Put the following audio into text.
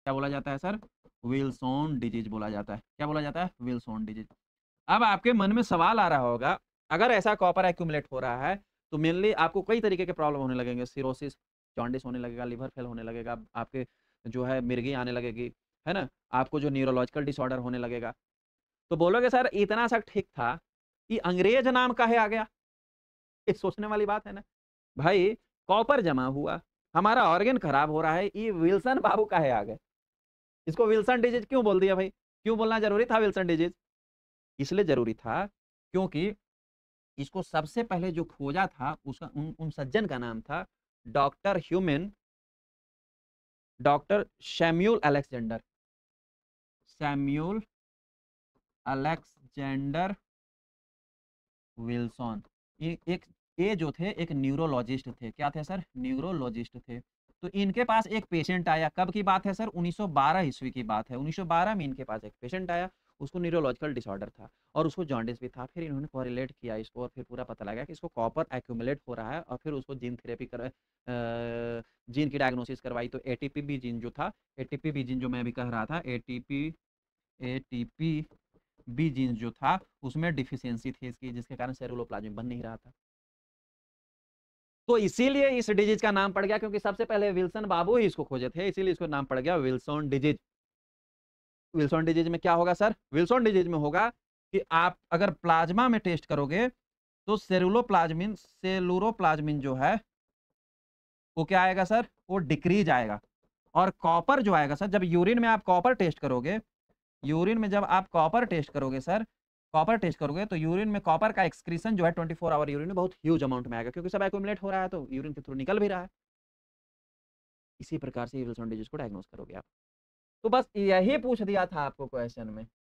क्या बोला जाता है सर? विल्सन डिजीज बोला जाता है। क्या बोला जाता है? Wilson disease. अब आपके मन में सवाल आ रहा होगा, अगर ऐसा कॉपर एक्यूमुलेट हो रहा है तो मेनली आपको कई तरीके के प्रॉब्लम होने लगेंगे, सिरोसिस, जॉन्डिस होने लगेगा, लिवर फेल होने लगेगा, आपके जो है मिर्गी आने लगेगी, है ना? आपको जो न्यूरोलॉजिकल डिसऑर्डर होने लगेगा। तो बोलोगे सर इतना सा ठीक था कि अंग्रेज नाम काहे आ गया? ये सोचने वाली बात है ना। भाई कॉपर जमा हुआ, हमारा ऑर्गन खराब हो रहा है, ये विल्सन बाबू काहे आ गए? इसको विल्सन डिजीज क्यों बोल दिया भाई? क्यों बोलना जरूरी था विल्सन डिजीज? इसलिए जरूरी था क्योंकि इसको सबसे पहले जो खोजा था उसका उन सज्जन का नाम था doctor human, doctor Samuel Alexander, Samuel Alexander Wilson. ये जो थे एक न्यूरोलॉजिस्ट थे। क्या थे सर? न्यूरोलॉजिस्ट थे। तो इनके पास एक पेशेंट आया, कब की बात है सर? 1912 ईस्वी की बात है। 1912 में इनके पास एक पेशेंट आया, उसको न्यूरोलॉजिकल डिसऑर्डर था और उसको जॉन्डिस भी था। फिर इन्होंने कोरिलेट किया इसको और फिर पूरा पता लगा कि इसको कॉपर एक्यूमुलेट हो रहा है और फिर उसको जीन थेरेपी कर जीन की डायग्नोसिस करवाई। तो एटीपी बी जीन जो था, एटीपी बी जीन जो मैं अभी कह रहा था, एटीपी बी जीन जो था उसमें डिफिशियंसी थी इसकी, जिसके कारण सेरुलोप्लाज्म बन नहीं रहा था। तो इसीलिए इस डिजीज का नाम पड़ गया, क्योंकि सबसे पहले विल्सन बाबू ही इसको खोजे थे, इसीलिए इसको नाम पड़ गया विल्सन डिजीज। विल्सन डिजीज में क्या होगा सर? विल्सन डिजीज में होगा कि आप अगर प्लाज्मा में टेस्ट करोगे तो सेलुरोप्लाज्मिन जो है वो क्या आएगा सर? वो डिक्रीज आएगा। और कॉपर जो आएगा सर, जब यूरिन में आप कॉपर टेस्ट करोगे, यूरिन में जब आप कॉपर टेस्ट करोगे सर, कॉपर टेस्ट करोगे तो यूरिन में कॉपर का एक्सक्रीशन जो है 24 आवर यूरिन में बहुत ह्यूज अमाउंट में आएगा, क्योंकि सब एक्यूमुलेट हो रहा है तो यूरिन के थ्रू निकल भी रहा है। इसी प्रकार से विल्सन डिजीज को डायग्नोस करोगे आप। तो बस यही पूछ दिया था आपको क्वेश्चन में।